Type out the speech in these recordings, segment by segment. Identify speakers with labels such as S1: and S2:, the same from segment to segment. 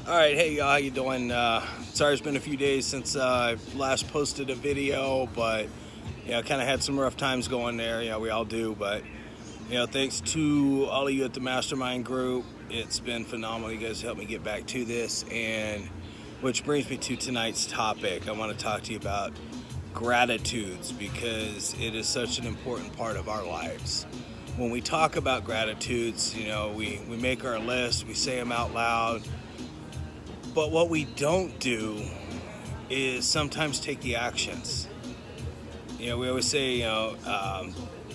S1: All right, hey y'all, how you doing? Sorry, it's been a few days since I last posted a video, but kind of had some rough times going there. We all do, but thanks to all of you at the Mastermind group, it's been phenomenal. You guys helped me get back to this, and which brings me to tonight's topic. I want to talk to you about gratitudes because it is such an important part of our lives. When we talk about gratitudes, we make our list, we say them out loud. But what we don't do is sometimes take the actions. We always say,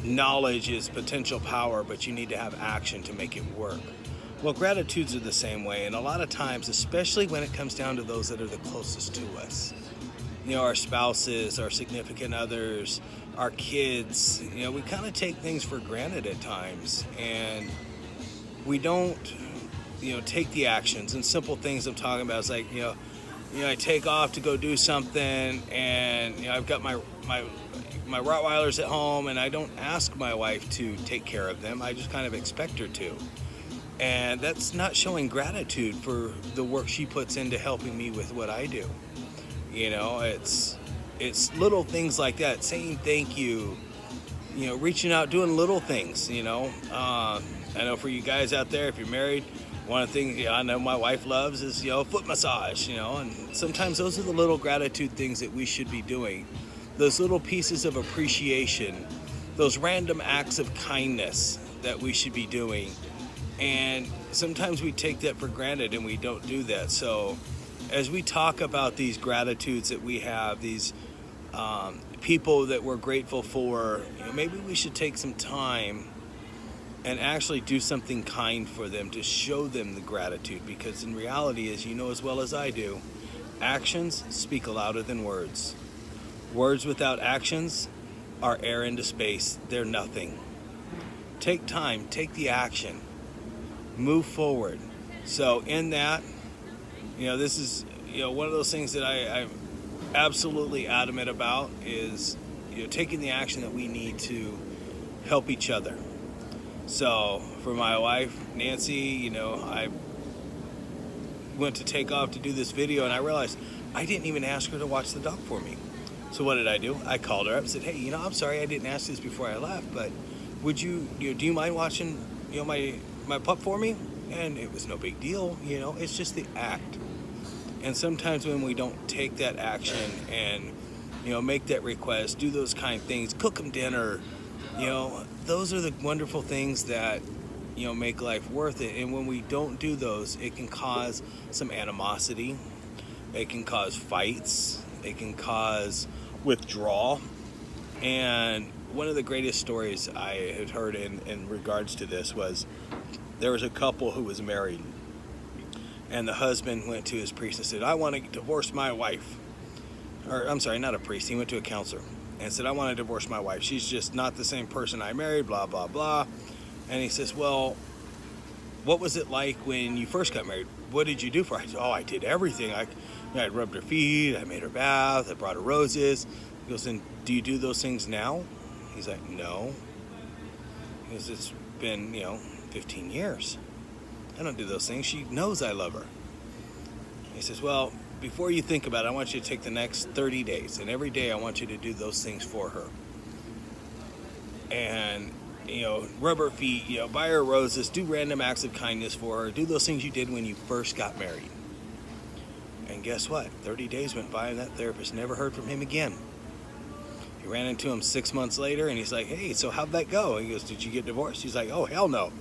S1: knowledge is potential power, but you need to have action to make it work. Well, gratitudes are the same way. And a lot of times, especially when it comes down to those that are the closest to us, our spouses, our significant others, our kids, we kind of take things for granted at times. And we don't take the actions. And simple things I'm talking about is like, I take off to go do something, and I've got my Rottweilers at home, and I don't ask my wife to take care of them. I just kind of expect her to. And that's not showing gratitude for the work she puts into helping me with what I do. It's little things like that, saying thank you, reaching out, doing little things, I know for you guys out there, if you're married, one of the things I know my wife loves is, foot massage, and sometimes those are the little gratitude things that we should be doing. Those little pieces of appreciation, those random acts of kindness that we should be doing. And sometimes we take that for granted and we don't do that. So as we talk about these gratitudes that we have, these people that we're grateful for, maybe we should take some time and actually do something kind for them to show them the gratitude, because in reality, as you know as well as I do, actions speak louder than words. Words without actions are air into space. They're nothing. Take time, take the action, move forward. So in that, this is one of those things that I'm absolutely adamant about is taking the action that we need to help each other. So for my wife, Nancy, I went to take off to do this video, and I realized I didn't even ask her to watch the dog for me. So what did I do? I called her up and said, hey, I'm sorry I didn't ask this before I left, but would you, do you mind watching, my pup for me? And it was no big deal, it's just the act. And sometimes when we don't take that action and, make that request, do those kind of things, cook them dinner, those are the wonderful things that, make life worth it. And when we don't do those, it can cause some animosity. It can cause fights. It can cause withdrawal. And one of the greatest stories I had heard in regards to this was there was a couple who was married. And the husband went to his priest and said, I want to divorce my wife. Or, I'm sorry, not a priest. He went to a counselor and said, I want to divorce my wife. She's just not the same person I married, blah, blah, blah. And he says, well, what was it like when you first got married? What did you do for her? I said, I did everything. I rubbed her feet, I made her bath, I brought her roses. He goes, and do you do those things now? He's like, no. He goes, it's been, 15 years. I don't do those things. She knows I love her. He says, well, before you think about it, I want you to take the next 30 days, and every day I want you to do those things for her. And, rub her feet, buy her roses, do random acts of kindness for her, do those things you did when you first got married. And guess what? 30 days went by, and that therapist never heard from him again. He ran into him 6 months later, and he's like, hey, so how'd that go? He goes, did you get divorced? He's like, oh, hell no.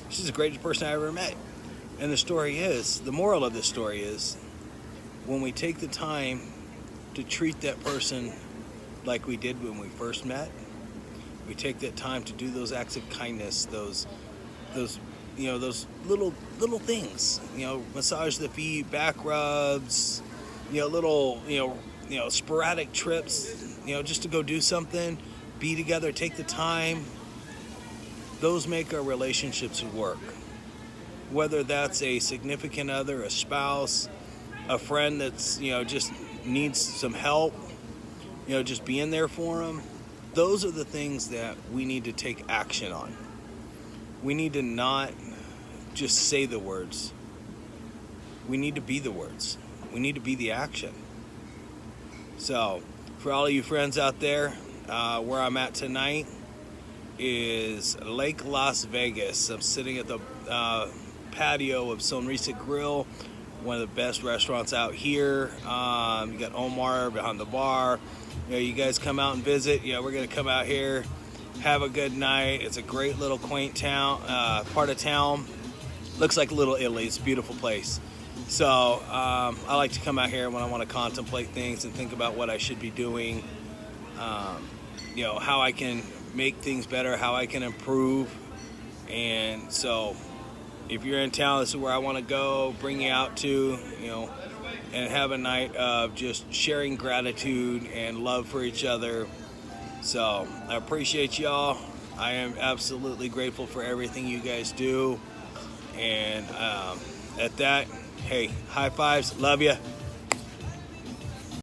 S1: She's the greatest person I ever met. And the moral of this story is, when we take the time to treat that person like we did when we first met, we take that time to do those acts of kindness, those little things, massage the feet, back rubs, little, sporadic trips, just to go do something, be together, take the time. Those make our relationships work. Whether that's a significant other, a spouse, a friend that's, just needs some help, just being there for them. Those are the things that we need to take action on. We need to not just say the words. we need to be the words. We need to be the action. So, for all of you friends out there, where I'm at tonight is Lake Las Vegas. I'm sitting at the patio of Sonrisa Grill, one of the best restaurants out here. You got Omar behind the bar. You guys come out and visit. We're gonna come out here, have a good night. It's a great little quaint town, part of town. Looks like Little Italy. It's a beautiful place. So I like to come out here when I want to contemplate things and think about what I should be doing. How I can make things better, how I can improve. And so if you're in town, this is where I want to go, bring you out to, and have a night of just sharing gratitude and love for each other. So I appreciate y'all. I am absolutely grateful for everything you guys do. And at that, hey, high fives. Love ya.